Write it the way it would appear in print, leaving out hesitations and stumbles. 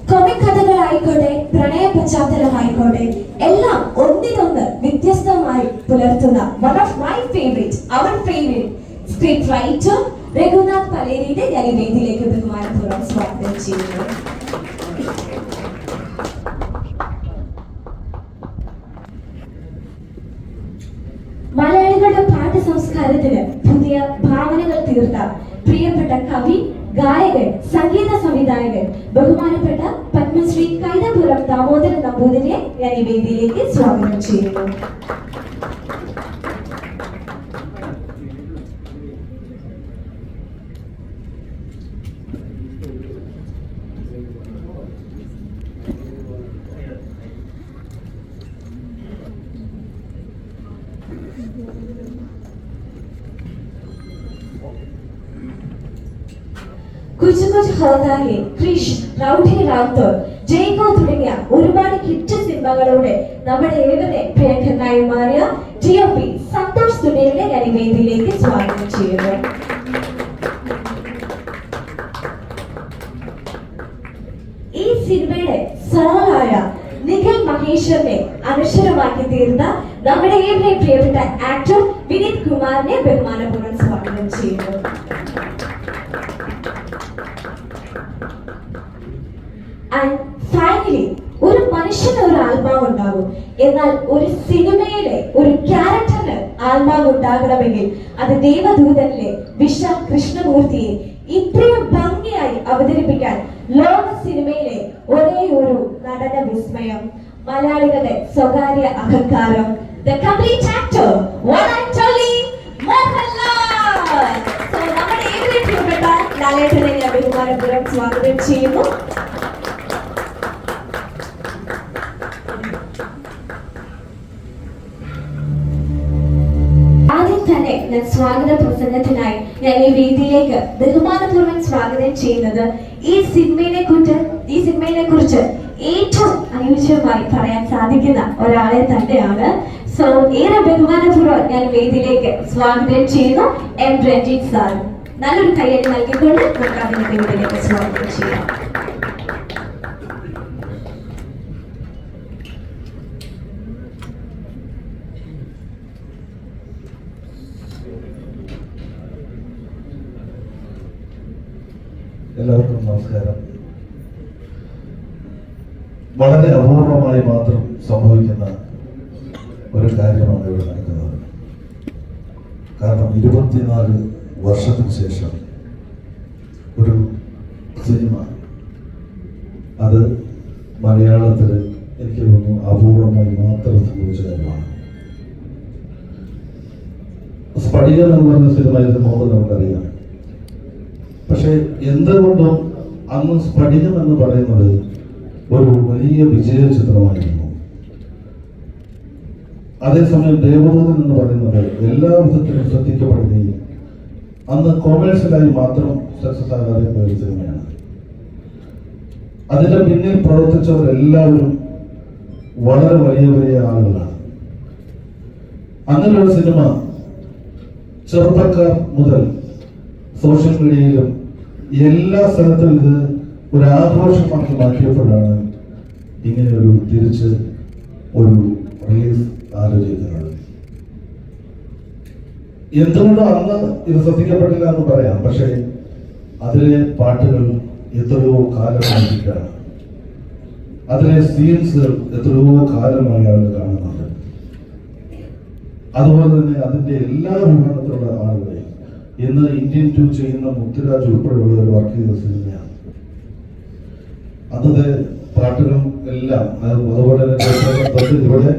Comic കഥകളായിക്കോട്ടെ, പ്രണയ പശ്ചാത്തലമായിക്കോട്ടെ, എല്ലാം ഒന്നിനൊന്ന് വ്യത്യസ്തമായി പുലർത്തുന്ന one of my favourite, our favourite script writer Raghunath പലേരിയുടെ ഞാൻ ഈ വേദിയിലേക്ക് ബഹുമാനപൂർവ്വം സ്വാഗതം ചെയ്യുന്നു. മലയാളികളുടെ പാഠ്യ സംസ്കാരത്തിന് പുതിയ ഭാവനകൾ തീർത്ത പ്രിയപ്പെട്ട കവി, ഗായകൻ, സംഗീത സംവിധായകൻ, ബഹുമാനപ്പെട്ട പത്മശ്രീ കൈതപുരം ദാമോദരൻ നമ്പൂതിരിയെ ഞാൻ ഈ വേദിയിലേക്ക് സ്വാഗതം ചെയ്യുന്നു. കുച്ച് കുച്ച് ഹോതാ ഹേ, ക്രിഷ്, റൗഡി റാത്തോർ, ജയ്കോ തുടങ്ങിയ ഒരുപാട് ഹിറ്റ് സിനിമകളോടെ നമ്മുടെ ഏവരെ പ്രിയങ്കരനായി മാറിയ DOP സന്തോഷ് സുനീലിനെ ഞാൻ ഈ വേദിയിലേക്ക് സ്വാഗതം ചെയ്യുന്നു. ഈ സിനിമയുടെ സോളായ നിഖിൽ മഹേശ്വറിനെ അനശ്വരമാക്കി തീർന്ന നമ്മുടെ ഏവരെ പ്രിയപ്പെട്ട ആക്ടർ വിനീത് കുമാറിനെ ബഹുമാനപൂർവ്വം സ്വാഗതം ചെയ്യുന്നു. ആൻഡ് ഫൈനലി, ഒരു മനുഷ്യന് ഒരു ആത്മാവ് ഉണ്ടാകും, എന്നാൽ ഒരു സിനിമയിലെ ഒരു ക്യാരക്ടറിന് ആത്മാവ് ഉണ്ടാകണമെങ്കിൽ അത് ദേവദൂതനിലെ വിശാൽ കൃഷ്ണമൂർത്തിയെ ഇത്രയും ഭംഗിയായി അവതരിപ്പിക്കാൻ ലോക സിനിമയിലെ ഒരേ ഒരു നടന വിസ്മയം, മലയാളികളുടെ സ്വകാര്യ അഹങ്കാരം, the complete actor, one and only Mohanlal. So നമ്മുടെ ഏവരെയും പ്രിയപ്പെട്ട ലാലേട്ടനെ ഞാൻ ബഹുമാനപൂർവ്വം സ്വാഗതം ചെയ്യുന്നു. ഞാൻ സ്വാഗത പ്രസംഗത്തിനായി ഞാൻ ഈ വേദിയിലേക്ക് ബഹുമാനപൂർവ്വം സ്വാഗതം ചെയ്യുന്നത് ഈ സിനിമയെ കുറിച്ച് ഏറ്റവും അനുയോജ്യമായി പറയാൻ സാധിക്കുന്ന ഒരാളെ തന്നെയാണ്. സോ ഏറെ ബഹുമാനപൂർവ്വം ഞാൻ വേദിയിലേക്ക് സ്വാഗതം ചെയ്യുന്നു M. രഞ്ജിത്ത് സാർ. നല്ലൊരു കയ്യടി നൽകിക്കൊണ്ട് നമുക്ക് അതിന്റെ വേദിയിലേക്ക് സ്വാഗതം ചെയ്യാം. എല്ലാവർക്കും നമസ്കാരം. വളരെ അപൂർവമായി മാത്രം സംഭവിക്കുന്ന ഒരു കാര്യമാണ് ഇവിടെ നടക്കുന്നത്. കാരണം 24 വർഷത്തിന് ശേഷം ഒരു സിനിമ, അത് മലയാളത്തിൽ എനിക്ക് തോന്നുന്നു അപൂർവമായി മാത്രം സംഭവിച്ച കാര്യമാണ്. സ്ഫടികം എന്ന് പറഞ്ഞ സിനിമ ഇതിന് മുമ്പ് നമുക്കറിയാം. പക്ഷെ എന്തുകൊണ്ടും അന്ന് സ്ഫടികം എന്ന് പറയുന്നത് ഒരു വലിയ വിജയ ചിത്രമായിരുന്നു. അതേസമയം ദേവദൂതൻ എന്ന് പറയുന്നത് എല്ലാ വിധത്തിലും ശ്രദ്ധിക്കപ്പെടുകയും അന്ന് കൊമേഴ്ഷ്യലായി മാത്രം സക്സസ് ആകാതെ പോയ സിനിമയാണ്. അതിന്റെ പിന്നിൽ പ്രവർത്തിച്ചവരെല്ലാവരും വളരെ വലിയ വലിയ ആളുകളാണ്. അങ്ങനെയുള്ള സിനിമ ചെറുപ്പക്കാർ മുതൽ സോഷ്യൽ മീഡിയയിലും എല്ലാ സ്ഥലത്തും ഇത് ഒരു ആഘോഷമാക്കി മാറ്റിയപ്പോഴാണ് ഇങ്ങനെ ഒരു തിരിച്ച് ഒരു റിലീസ് ആലോചിക്കുന്നത്. എന്തുകൊണ്ടും അന്ന് ഇത് ശ്രദ്ധിക്കപ്പെട്ടില്ല എന്ന് പറയാം. പക്ഷേ അതിലെ പാട്ടുകൾ എത്രയോ കാലമായിട്ടാണ്, അതിലെ സീൻസുകൾ എത്രയോ കാലമായി ആളുകൾ കാണുന്നുണ്ട്. അതുപോലെ തന്നെ അതിന്റെ എല്ലാ വിഭാഗത്തിലുള്ള ആളുകളെയും ഇന്ന് ഇന്ത്യൻ 2 ചെയ്യുന്ന മുത്തുരാജ് ഉൾപ്പെടെയുള്ളവർ വർക്ക് ചെയ്ത സിനിമയാണ്. അന്നത്തെ പാട്ടുകളും എല്ലാം അതുപോലെ തന്നെ ഇവിടെ